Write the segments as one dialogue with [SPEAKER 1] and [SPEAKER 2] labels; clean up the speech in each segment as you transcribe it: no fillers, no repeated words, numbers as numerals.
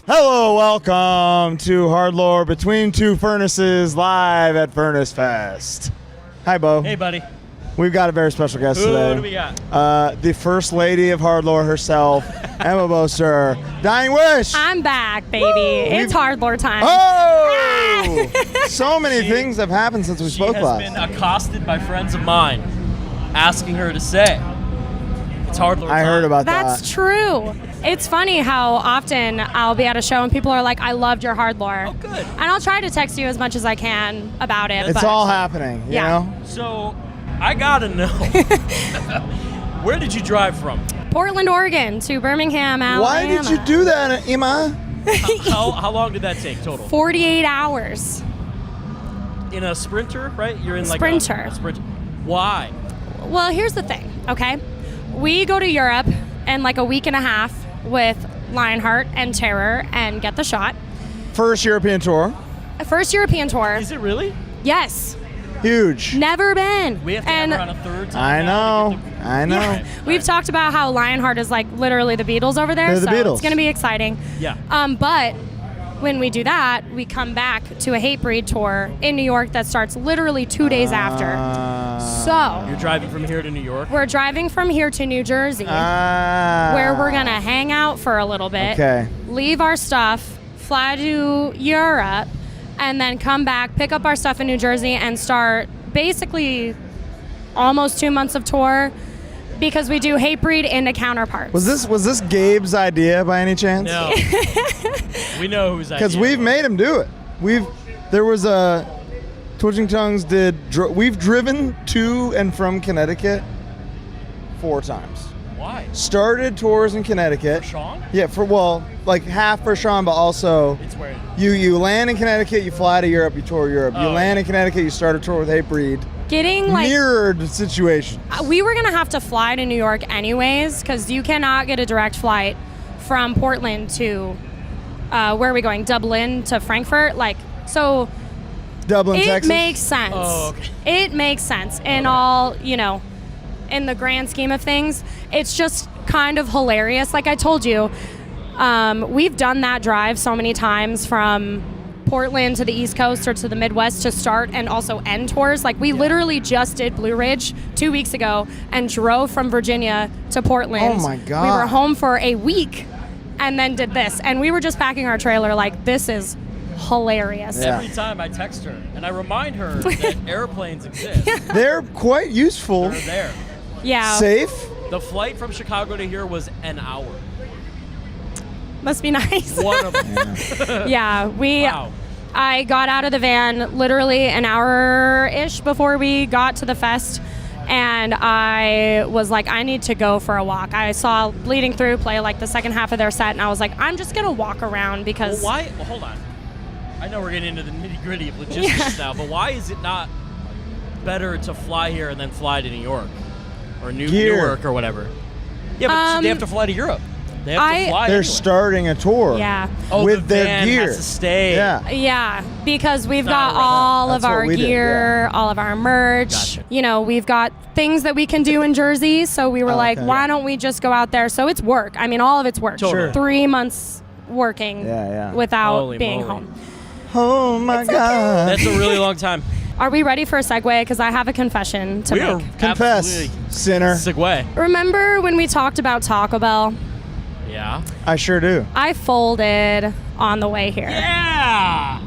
[SPEAKER 1] Hello, welcome to Hardlore Between Two Furnaces live at Furnace Fest. Hi, Bo.
[SPEAKER 2] Hey, buddy.
[SPEAKER 1] We've got a very special guest today.
[SPEAKER 2] Who do we got?
[SPEAKER 1] The First Lady of Hardlore herself, Emma Boster, Dying Wish.
[SPEAKER 3] I'm back, baby. It's Hardlore time.
[SPEAKER 1] Oh! So many things have happened since we spoke last.
[SPEAKER 2] She has been accosted by friends of mine, asking her to say, it's Hardlore time.
[SPEAKER 1] I heard about that.
[SPEAKER 3] That's true. It's funny how often I'll be at a show and people are like, I loved your Hardlore.
[SPEAKER 2] Oh, good.
[SPEAKER 3] And I'll try to text you as much as I can about it.
[SPEAKER 1] It's
[SPEAKER 3] but
[SPEAKER 1] all happening, you know?
[SPEAKER 2] So, I gotta know, where did you drive from?
[SPEAKER 3] Portland, Oregon to Birmingham, Alabama.
[SPEAKER 1] Why did you do that, Emma?
[SPEAKER 2] How long did that take total?
[SPEAKER 3] 48 hours.
[SPEAKER 2] In a Sprinter, right? You're in like
[SPEAKER 3] Sprinter.
[SPEAKER 2] a Sprinter. Why?
[SPEAKER 3] Well, here's the thing, okay? We go to Europe in like a week and a half with Lionheart and Terror and Get the Shot.
[SPEAKER 1] First European tour.
[SPEAKER 3] First European tour.
[SPEAKER 2] Is it really?
[SPEAKER 3] Yes.
[SPEAKER 1] Huge.
[SPEAKER 3] Never been.
[SPEAKER 2] We have to have her on a third time.
[SPEAKER 1] I know. I know.
[SPEAKER 3] Yeah. We've talked about how Lionheart is like literally the Beatles over there,
[SPEAKER 1] They're the
[SPEAKER 3] so
[SPEAKER 1] Beatles.
[SPEAKER 3] it's going to be exciting.
[SPEAKER 2] Yeah.
[SPEAKER 3] But when we do that, we come back to a Hatebreed tour in New York that starts literally 2 days after. So
[SPEAKER 2] You're driving from here to New York?
[SPEAKER 3] we're driving from here to New Jersey, where we're going to hang out for a little bit,
[SPEAKER 1] Okay.
[SPEAKER 3] leave our stuff, fly to Europe, and then come back, pick up our stuff in New Jersey, and start basically almost 2 months of tour because we do Hatebreed into Counterparts.
[SPEAKER 1] Was this Gabe's idea by any chance?
[SPEAKER 2] No. We know whose idea.
[SPEAKER 1] Because we've made him do it. There was a Twitching Tongues we've driven to and from Connecticut 4 times.
[SPEAKER 2] Why?
[SPEAKER 1] Started tours in Connecticut.
[SPEAKER 2] For Sean?
[SPEAKER 1] Yeah, like half for Sean, but also
[SPEAKER 2] It's where...
[SPEAKER 1] you land in Connecticut, you fly to Europe, you tour Europe. You
[SPEAKER 2] Oh,
[SPEAKER 1] land
[SPEAKER 2] yeah.
[SPEAKER 1] in Connecticut, you start a tour with Hatebreed.
[SPEAKER 3] Getting like
[SPEAKER 1] Mirrored situation.
[SPEAKER 3] we were gonna have to fly to New York anyways because you cannot get a direct flight from Portland to where are we going? Dublin to Frankfurt. Like so,
[SPEAKER 1] Dublin,
[SPEAKER 3] it
[SPEAKER 1] Texas.
[SPEAKER 3] makes sense.
[SPEAKER 2] Oh, okay.
[SPEAKER 3] It makes sense in all in the grand scheme of things. It's just kind of hilarious. Like I told you, we've done that drive so many times from Portland to the East Coast or to the Midwest to start and also end tours. Like we literally just did Blue Ridge 2 weeks ago and drove from Virginia to Portland.
[SPEAKER 1] Oh my God.
[SPEAKER 3] We were home for a week and then did this. And we were just packing our trailer like, this is hilarious.
[SPEAKER 1] Yeah.
[SPEAKER 2] Every time I text her, and I remind her that airplanes exist.
[SPEAKER 1] They're quite useful.
[SPEAKER 2] They're there.
[SPEAKER 3] Yeah.
[SPEAKER 1] Safe.
[SPEAKER 2] The flight from Chicago to here was an hour.
[SPEAKER 3] Must be nice.
[SPEAKER 2] One of them.
[SPEAKER 3] Yeah,
[SPEAKER 2] Wow.
[SPEAKER 3] I got out of the van literally an hour-ish before we got to the fest, and I was like, I need to go for a walk. I saw Bleeding Through play like the second half of their set, and I was like, I'm just gonna walk around because
[SPEAKER 2] Well, why? Well, hold on. I know we're getting into the nitty-gritty of logistics now, but why is it not better to fly here and then fly to New York or Newark or whatever? Yeah, but they have to fly to Europe. They have to fly.
[SPEAKER 1] They're
[SPEAKER 2] anyway.
[SPEAKER 1] starting a tour.
[SPEAKER 3] Yeah.
[SPEAKER 2] Oh,
[SPEAKER 1] with
[SPEAKER 2] the
[SPEAKER 1] their
[SPEAKER 2] van
[SPEAKER 1] gear.
[SPEAKER 2] has to stay.
[SPEAKER 1] Yeah.
[SPEAKER 3] Yeah, because we've
[SPEAKER 2] Not
[SPEAKER 3] got
[SPEAKER 2] a rental.
[SPEAKER 3] all
[SPEAKER 1] That's
[SPEAKER 3] of
[SPEAKER 1] what
[SPEAKER 3] our
[SPEAKER 1] we did,
[SPEAKER 3] gear,
[SPEAKER 1] yeah.
[SPEAKER 3] all of our merch.
[SPEAKER 2] Gotcha.
[SPEAKER 3] We've got things that we can do in Jersey, so we were like,
[SPEAKER 1] Okay.
[SPEAKER 3] why don't we just go out there? So it's work. I mean, all of it's work.
[SPEAKER 2] Totally. Sure.
[SPEAKER 3] 3 months working
[SPEAKER 1] Yeah.
[SPEAKER 3] without
[SPEAKER 2] Holy
[SPEAKER 3] being
[SPEAKER 2] moly.
[SPEAKER 3] home.
[SPEAKER 1] Oh my God.
[SPEAKER 2] That's a really long time.
[SPEAKER 3] Are we ready for a segue? Because I have a confession to
[SPEAKER 2] We are
[SPEAKER 3] make.
[SPEAKER 1] Confess,
[SPEAKER 2] absolutely
[SPEAKER 1] sinner.
[SPEAKER 2] segue.
[SPEAKER 3] Remember when we talked about Taco Bell?
[SPEAKER 2] Yeah.
[SPEAKER 1] I sure do.
[SPEAKER 3] I folded on the way here.
[SPEAKER 2] Yeah.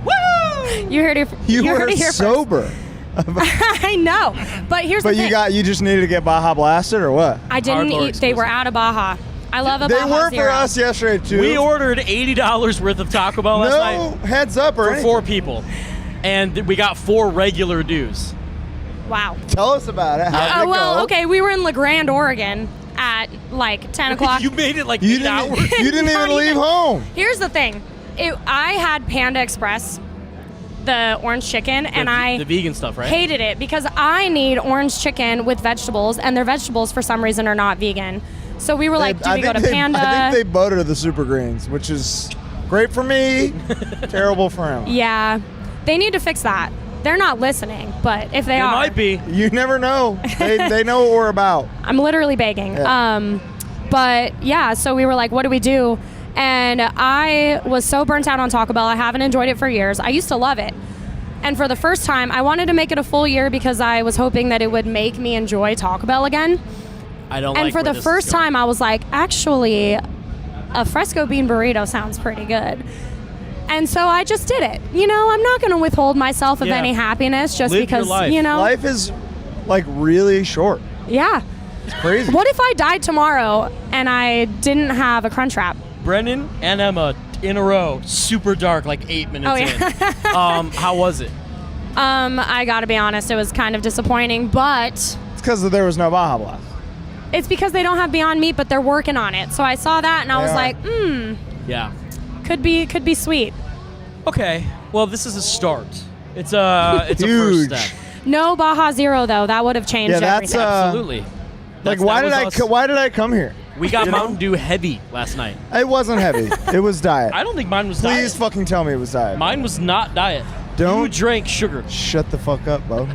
[SPEAKER 2] Woo!
[SPEAKER 3] You heard it.
[SPEAKER 1] You
[SPEAKER 3] heard
[SPEAKER 1] were
[SPEAKER 3] it here first.
[SPEAKER 1] sober.
[SPEAKER 3] I know, but here's
[SPEAKER 1] But
[SPEAKER 3] the thing.
[SPEAKER 1] you just needed to get Baja blasted or what?
[SPEAKER 3] I didn't
[SPEAKER 2] Hardlore
[SPEAKER 3] eat. They were
[SPEAKER 2] exclusive.
[SPEAKER 3] out of Baja. I love a
[SPEAKER 1] They
[SPEAKER 3] Baja
[SPEAKER 1] were
[SPEAKER 3] Zero.
[SPEAKER 1] for us yesterday too.
[SPEAKER 2] We ordered $80 worth of Taco Bell last
[SPEAKER 1] no
[SPEAKER 2] night
[SPEAKER 1] heads up or
[SPEAKER 2] for
[SPEAKER 1] anything.
[SPEAKER 2] 4 people, and we got 4 regular dues.
[SPEAKER 3] Wow.
[SPEAKER 1] Tell us about it. How did it
[SPEAKER 3] Well,
[SPEAKER 1] go?
[SPEAKER 3] okay. We were in La Grande, Oregon, at like 10 o'clock.
[SPEAKER 2] You made it like
[SPEAKER 1] You
[SPEAKER 2] 8 hours.
[SPEAKER 1] didn't, you didn't
[SPEAKER 3] Not
[SPEAKER 1] even leave
[SPEAKER 3] even.
[SPEAKER 1] home.
[SPEAKER 3] Here's the thing. I had Panda Express, the orange chicken, and I
[SPEAKER 2] the vegan stuff, right?
[SPEAKER 3] hated it because I need orange chicken with vegetables, and their vegetables for some reason are not vegan. So we were like, do we go to Panda?
[SPEAKER 1] I think they butter the super greens, which is great for me, terrible for him.
[SPEAKER 3] Yeah, they need to fix that. They're not listening, but if they
[SPEAKER 2] It
[SPEAKER 3] are,
[SPEAKER 2] might be.
[SPEAKER 1] You never know. They know what we're about.
[SPEAKER 3] I'm literally begging.
[SPEAKER 1] Yeah.
[SPEAKER 3] But yeah, so we were like, what do we do? And I was so burnt out on Taco Bell. I haven't enjoyed it for years. I used to love it. And for the first time, I wanted to make it a full year because I was hoping that it would make me enjoy Taco Bell again.
[SPEAKER 2] I don't
[SPEAKER 3] And
[SPEAKER 2] like
[SPEAKER 3] for
[SPEAKER 2] where
[SPEAKER 3] the
[SPEAKER 2] this
[SPEAKER 3] first
[SPEAKER 2] is going.
[SPEAKER 3] time, I was like, actually, a fresco bean burrito sounds pretty good. And so I just did it. You know, I'm not going to withhold myself of
[SPEAKER 2] Yeah.
[SPEAKER 3] any happiness just
[SPEAKER 2] Live your
[SPEAKER 3] because,
[SPEAKER 2] life.
[SPEAKER 3] you know.
[SPEAKER 1] Life is like really short.
[SPEAKER 3] Yeah.
[SPEAKER 1] It's crazy.
[SPEAKER 3] What if I died tomorrow and I didn't have a Crunch Wrap?
[SPEAKER 2] Brendan and Emma in a row, super dark, like 8 minutes
[SPEAKER 3] Oh, yeah.
[SPEAKER 2] in. How was it?
[SPEAKER 3] I got to be honest, it was kind of disappointing, but
[SPEAKER 1] It's because there was no Baja Blast.
[SPEAKER 3] it's because they don't have Beyond Meat, but they're working on it. So I saw that and I was
[SPEAKER 1] They are.
[SPEAKER 3] like,
[SPEAKER 2] Yeah.
[SPEAKER 3] could be sweet.
[SPEAKER 2] Okay. Well, this is a start. It's a first
[SPEAKER 1] Huge.
[SPEAKER 2] step.
[SPEAKER 3] No Baja Zero though. That would have changed
[SPEAKER 1] Yeah, that's,
[SPEAKER 3] everything.
[SPEAKER 2] Absolutely.
[SPEAKER 1] Like,
[SPEAKER 2] That's-
[SPEAKER 1] why
[SPEAKER 2] that
[SPEAKER 1] did
[SPEAKER 2] was us.
[SPEAKER 1] why did I come here?
[SPEAKER 2] We got
[SPEAKER 1] You know?
[SPEAKER 2] Mountain Dew heavy last night.
[SPEAKER 1] It wasn't heavy. It was diet.
[SPEAKER 2] I don't think mine was
[SPEAKER 1] Please
[SPEAKER 2] diet.
[SPEAKER 1] fucking tell me it was diet.
[SPEAKER 2] Mine was not diet.
[SPEAKER 1] Don't-
[SPEAKER 2] You drank sugar.
[SPEAKER 1] Shut the fuck up, Bo.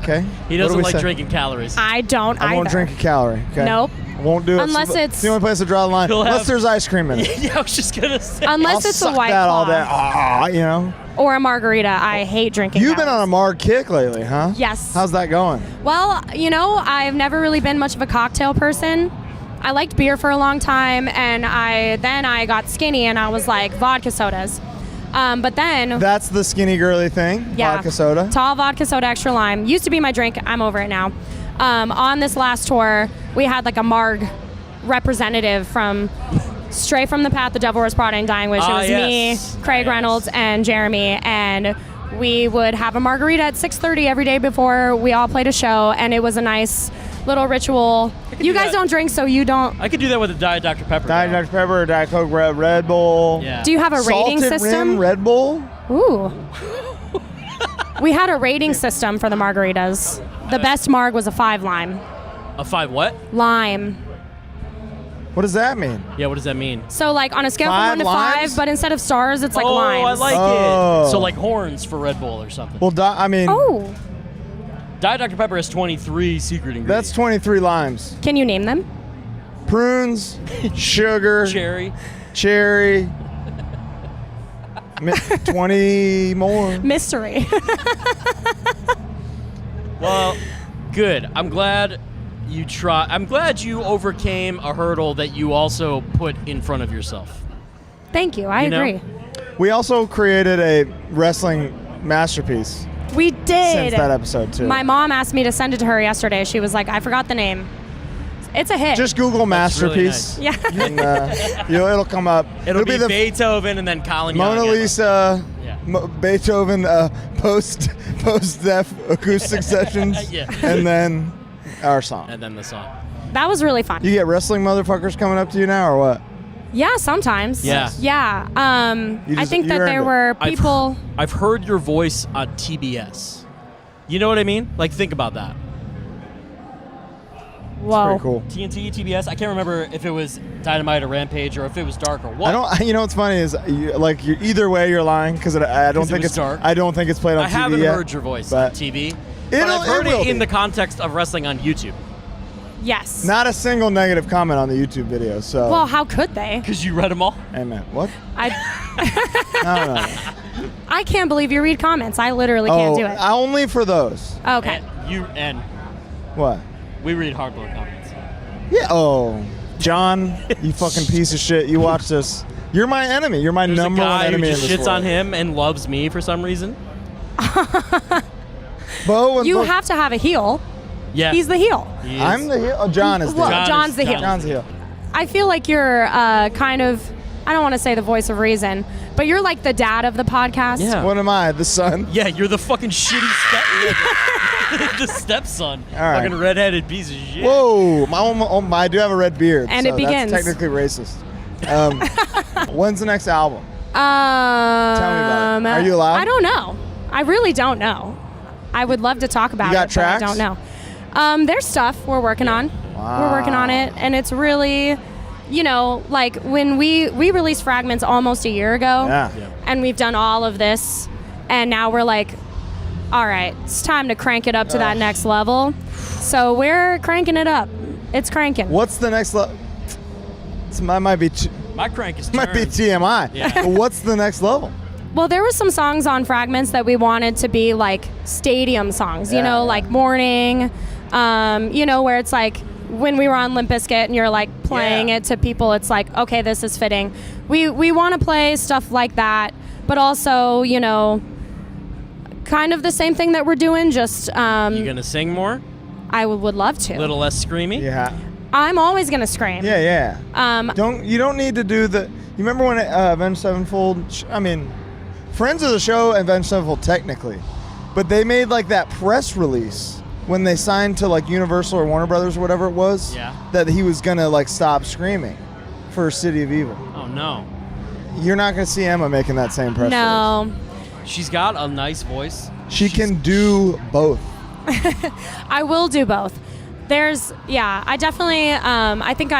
[SPEAKER 1] Okay?
[SPEAKER 2] He
[SPEAKER 1] What do
[SPEAKER 2] doesn't
[SPEAKER 1] we
[SPEAKER 2] like
[SPEAKER 1] say?
[SPEAKER 2] drinking calories.
[SPEAKER 3] I don't
[SPEAKER 1] I won't
[SPEAKER 3] either.
[SPEAKER 1] drink a calorie. Okay?
[SPEAKER 3] Nope.
[SPEAKER 1] I won't do it.
[SPEAKER 3] Unless it's-
[SPEAKER 1] the only place to draw the line.
[SPEAKER 2] He'll
[SPEAKER 1] Unless
[SPEAKER 2] have-
[SPEAKER 1] there's ice cream in it.
[SPEAKER 2] Yeah, I was just gonna say.
[SPEAKER 3] Unless
[SPEAKER 1] I'll
[SPEAKER 3] it's
[SPEAKER 1] suck
[SPEAKER 3] a White
[SPEAKER 1] that all
[SPEAKER 3] Claw
[SPEAKER 1] day. Ah, you know.
[SPEAKER 3] or a margarita. I hate drinking.
[SPEAKER 1] You've been on a
[SPEAKER 3] calories.
[SPEAKER 1] Marg kick lately, huh?
[SPEAKER 3] Yes.
[SPEAKER 1] How's that going?
[SPEAKER 3] Well, you know, I've never really been much of a cocktail person. I liked beer for a long time, and I got skinny, and I was like vodka sodas. But then,
[SPEAKER 1] That's the skinny girly thing.
[SPEAKER 3] yeah,
[SPEAKER 1] Vodka soda.
[SPEAKER 3] tall vodka soda, extra lime. Used to be my drink. I'm over it now. On this last tour, we had like a Marg representative from Stray from the Path, The Devil Wears Prada, and Dying Wish. It was
[SPEAKER 2] yes.
[SPEAKER 3] me, Craig
[SPEAKER 2] Yes.
[SPEAKER 3] Reynolds, and Jeremy, and we would have a margarita at 6:30 every day before we all played a show, and it was a nice little ritual.
[SPEAKER 2] could
[SPEAKER 3] You
[SPEAKER 2] do
[SPEAKER 3] guys
[SPEAKER 2] that.
[SPEAKER 3] don't drink, so you don't.
[SPEAKER 2] I could do that with a Diet Dr. Pepper.
[SPEAKER 1] Diet
[SPEAKER 2] though.
[SPEAKER 1] Dr. Pepper, Diet Coke, Red Bull.
[SPEAKER 2] Yeah.
[SPEAKER 3] Do you have a rating
[SPEAKER 1] Salted
[SPEAKER 3] system?
[SPEAKER 1] Rim, Red Bull.
[SPEAKER 3] Ooh. We had a rating system for the margaritas. The best marg was a 5 lime.
[SPEAKER 2] A 5 what?
[SPEAKER 3] Lime.
[SPEAKER 1] What does that mean?
[SPEAKER 2] Yeah, what does that mean?
[SPEAKER 3] So like on a scale
[SPEAKER 1] 5
[SPEAKER 3] from 1 to
[SPEAKER 1] limes?
[SPEAKER 3] 5, but instead of stars, it's like
[SPEAKER 2] oh,
[SPEAKER 3] limes.
[SPEAKER 2] I like
[SPEAKER 1] Oh.
[SPEAKER 2] it. So like horns for Red Bull or something.
[SPEAKER 1] Well, I mean,
[SPEAKER 3] Oh,
[SPEAKER 2] Diet Dr. Pepper has 23 secret ingredients.
[SPEAKER 1] that's 23 limes.
[SPEAKER 3] can you name them?
[SPEAKER 1] Prunes, sugar,
[SPEAKER 2] cherry.
[SPEAKER 1] cherry. 20 more.
[SPEAKER 3] Mystery.
[SPEAKER 2] Well, good. I'm glad you I'm glad you overcame a hurdle that you also put in front of yourself.
[SPEAKER 3] Thank you. I
[SPEAKER 2] You know?
[SPEAKER 3] agree.
[SPEAKER 1] We also created a wrestling masterpiece
[SPEAKER 3] We did.
[SPEAKER 1] since that episode, too.
[SPEAKER 3] My mom asked me to send it to her yesterday. She was like, I forgot the name. It's a hit.
[SPEAKER 1] Just Google
[SPEAKER 2] That's really
[SPEAKER 1] masterpiece.
[SPEAKER 3] yeah.
[SPEAKER 1] And it'll come up.
[SPEAKER 2] It'll be
[SPEAKER 1] the
[SPEAKER 2] Beethoven and then Colin Young.
[SPEAKER 1] Mona
[SPEAKER 2] Emma.
[SPEAKER 1] Lisa,
[SPEAKER 2] Yeah.
[SPEAKER 1] Beethoven post-deaf acoustic sessions,
[SPEAKER 2] Yeah.
[SPEAKER 1] and then our song.
[SPEAKER 2] And then the song.
[SPEAKER 3] That was really fun.
[SPEAKER 1] You get wrestling motherfuckers coming up to you now, or what?
[SPEAKER 3] Yeah, sometimes.
[SPEAKER 2] Yeah.
[SPEAKER 3] Yeah.
[SPEAKER 1] You
[SPEAKER 3] I
[SPEAKER 1] just-
[SPEAKER 3] think
[SPEAKER 1] you
[SPEAKER 3] that
[SPEAKER 1] earned
[SPEAKER 3] there
[SPEAKER 1] it.
[SPEAKER 3] were people.
[SPEAKER 2] I've heard your voice on TBS. You know what I mean? Like, think about that.
[SPEAKER 3] Whoa.
[SPEAKER 1] Pretty cool.
[SPEAKER 2] TNT, TBS. I can't remember if it was Dynamite or Rampage or if it was Dark or what.
[SPEAKER 1] I don't. You know what's funny is either way you're lying because I don't
[SPEAKER 2] 'Cause it
[SPEAKER 1] think
[SPEAKER 2] was
[SPEAKER 1] it's
[SPEAKER 2] dark.
[SPEAKER 1] I don't think it's played on
[SPEAKER 2] I
[SPEAKER 1] TV
[SPEAKER 2] haven't
[SPEAKER 1] yet,
[SPEAKER 2] heard your voice on
[SPEAKER 1] but
[SPEAKER 2] TV, but
[SPEAKER 1] It'll-
[SPEAKER 2] I've heard
[SPEAKER 1] it will
[SPEAKER 2] it in
[SPEAKER 1] be.
[SPEAKER 2] the context of wrestling on YouTube.
[SPEAKER 3] Yes.
[SPEAKER 1] Not a single negative comment on the YouTube video. So,
[SPEAKER 3] Well, how could they?
[SPEAKER 2] Because you read them all.
[SPEAKER 1] amen. What?
[SPEAKER 3] I
[SPEAKER 1] No.
[SPEAKER 3] I can't believe you read comments. I literally can't do it.
[SPEAKER 1] Only for those.
[SPEAKER 3] Okay.
[SPEAKER 2] And
[SPEAKER 1] What?
[SPEAKER 2] we read Hardlore comments.
[SPEAKER 1] Yeah. Oh, John, you fucking piece of shit. You watch this. You're my enemy. You're my
[SPEAKER 2] There's
[SPEAKER 1] number
[SPEAKER 2] a
[SPEAKER 1] one
[SPEAKER 2] guy who
[SPEAKER 1] enemy in
[SPEAKER 2] just
[SPEAKER 1] this
[SPEAKER 2] shits
[SPEAKER 1] world.
[SPEAKER 2] on him and loves me for some reason.
[SPEAKER 1] Bo and
[SPEAKER 3] You
[SPEAKER 1] Bo-
[SPEAKER 3] have to have a heel.
[SPEAKER 2] Yeah,
[SPEAKER 3] He's the heel.
[SPEAKER 2] he is.
[SPEAKER 1] I'm the heel. Oh, John is the
[SPEAKER 3] Well,
[SPEAKER 1] heel.
[SPEAKER 3] John's the heel.
[SPEAKER 1] John's the heel.
[SPEAKER 3] I feel like you're kind of, I don't want to say the voice of reason, but you're like the dad of the podcast.
[SPEAKER 2] Yeah.
[SPEAKER 1] What am I? The son?
[SPEAKER 2] Yeah, you're the fucking shitty the stepson.
[SPEAKER 1] All right.
[SPEAKER 2] Fucking redheaded piece of shit.
[SPEAKER 1] Whoa! I do have a red beard,
[SPEAKER 3] And
[SPEAKER 1] so
[SPEAKER 3] it begins.
[SPEAKER 1] That's technically racist. When's the next album?
[SPEAKER 3] Tell
[SPEAKER 1] me about it. Are you allowed?
[SPEAKER 3] I don't know. I really don't know. I would love to talk about
[SPEAKER 1] You got
[SPEAKER 3] it,
[SPEAKER 1] tracks?
[SPEAKER 3] but I don't know. There's stuff we're working on.
[SPEAKER 1] Wow.
[SPEAKER 3] We're working on it, and it's really, like when we released Fragments almost a year ago,
[SPEAKER 1] Yeah.
[SPEAKER 3] and we've done all of this, and now we're like, all right, it's time to crank it up to that next level. So we're cranking it up. It's cranking.
[SPEAKER 1] What's the next level? might be
[SPEAKER 2] My crank is
[SPEAKER 1] might be
[SPEAKER 2] turned.
[SPEAKER 1] TMI.
[SPEAKER 2] Yeah.
[SPEAKER 1] But what's the next level?
[SPEAKER 3] Well, there were some songs on Fragments that we wanted to be like stadium songs, you know, like Morning, you know, where it's like when we were on Limp Bizkit and you're like playing it to people, it's like, okay, this is fitting. We want to play stuff like that, but also, you know, kind of the same thing that we're doing, just...
[SPEAKER 2] You gonna sing more?
[SPEAKER 3] I would love to.
[SPEAKER 2] A little less screamy?
[SPEAKER 1] Yeah.
[SPEAKER 3] I'm always going to scream.
[SPEAKER 1] Yeah. You don't need to do the... You remember when Avenged Sevenfold... I mean, friends of the show, Avenged Sevenfold technically, but they made like that press release when they signed to like Universal or Warner Brothers or whatever it was, that he was gonna like stop screaming for City of Evil.
[SPEAKER 2] Oh no.
[SPEAKER 1] You're not gonna see Emma making that same press release.
[SPEAKER 2] She's got a nice voice.
[SPEAKER 1] She can do both.
[SPEAKER 3] I will do both. I definitely, I think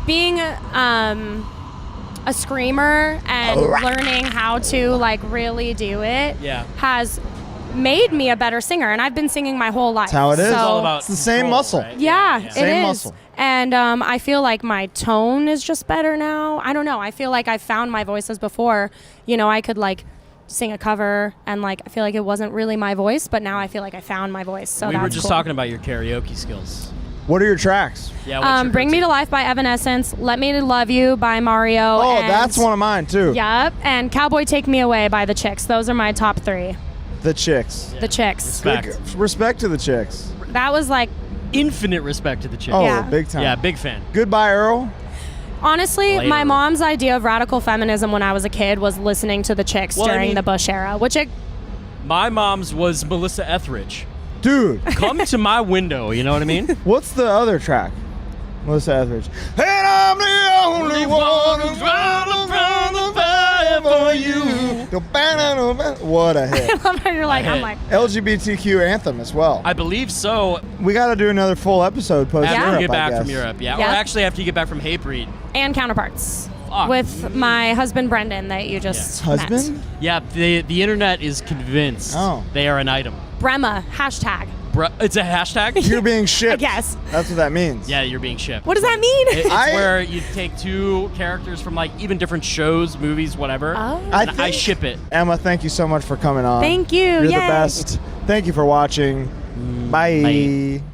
[SPEAKER 3] being a screamer and learning how to like really do it has made me a better singer, and I've been singing my whole life.
[SPEAKER 1] That's how it is.
[SPEAKER 2] It's all about
[SPEAKER 1] it's the same muscle.
[SPEAKER 2] Right?
[SPEAKER 3] Yeah, it
[SPEAKER 1] Same
[SPEAKER 3] is.
[SPEAKER 1] muscle.
[SPEAKER 3] And I feel like my tone is just better now. I don't know. I feel like I found my voices before. You know, I could like sing a cover and like I feel like it wasn't really my voice, but now I feel like I found my voice. So
[SPEAKER 2] we
[SPEAKER 3] that's
[SPEAKER 2] were just
[SPEAKER 3] cool.
[SPEAKER 2] talking about your karaoke skills.
[SPEAKER 1] What are your tracks?
[SPEAKER 2] Yeah. What's your
[SPEAKER 3] Bring Me to Life by Evanescence, Let Me Love You by Mario.
[SPEAKER 1] Oh,
[SPEAKER 3] and,
[SPEAKER 1] that's one of mine too.
[SPEAKER 3] Yep, and Cowboy Take Me Away by The Chicks. Those are my top 3.
[SPEAKER 1] The Chicks.
[SPEAKER 3] The Chicks.
[SPEAKER 1] Respect to the Chicks.
[SPEAKER 3] That was like
[SPEAKER 2] Infinite respect to the chick.
[SPEAKER 1] Oh,
[SPEAKER 3] Yeah.
[SPEAKER 1] big time.
[SPEAKER 2] Yeah, big fan.
[SPEAKER 1] Goodbye, Earl.
[SPEAKER 3] honestly,
[SPEAKER 2] Later.
[SPEAKER 3] my mom's idea of radical feminism when I was a kid was listening to the Chicks
[SPEAKER 2] Well, I
[SPEAKER 3] during
[SPEAKER 2] mean-
[SPEAKER 3] the Bush era, which it
[SPEAKER 2] My mom's was Melissa Etheridge.
[SPEAKER 1] Dude,
[SPEAKER 2] Come to my window, you know what I mean?
[SPEAKER 1] what's the other track? Melissa Etheridge. And I'm the only one who's running from the fire for you. What a hit.
[SPEAKER 3] I love how you're like,
[SPEAKER 2] I
[SPEAKER 3] I'm
[SPEAKER 2] hit.
[SPEAKER 3] like,
[SPEAKER 1] LGBTQ anthem as well.
[SPEAKER 2] I believe so.
[SPEAKER 1] We got to do another full episode post
[SPEAKER 2] After
[SPEAKER 1] Europe,
[SPEAKER 2] you get
[SPEAKER 1] I
[SPEAKER 2] back
[SPEAKER 1] guess.
[SPEAKER 2] from Europe, yeah.
[SPEAKER 3] Yeah.
[SPEAKER 2] Or actually after you get back from Hatebreed.
[SPEAKER 3] and counterparts
[SPEAKER 2] Fuck.
[SPEAKER 3] with my husband Brendan that you just met.
[SPEAKER 1] Husband?
[SPEAKER 2] Yeah, the internet is convinced they are an item.
[SPEAKER 3] Bremma, hashtag.
[SPEAKER 2] It's a hashtag?
[SPEAKER 1] You're being shipped.
[SPEAKER 3] I guess.
[SPEAKER 1] That's what that means.
[SPEAKER 2] Yeah, you're being shipped.
[SPEAKER 3] What does that mean?
[SPEAKER 2] It's where you take two characters from like even different shows, movies, whatever.
[SPEAKER 3] Oh.
[SPEAKER 2] And I
[SPEAKER 1] think-
[SPEAKER 2] ship it.
[SPEAKER 1] Emma, thank you so much for coming on.
[SPEAKER 3] Thank you.
[SPEAKER 1] You're
[SPEAKER 3] Yay.
[SPEAKER 1] the best. Thank you for watching. Bye.
[SPEAKER 2] Bye.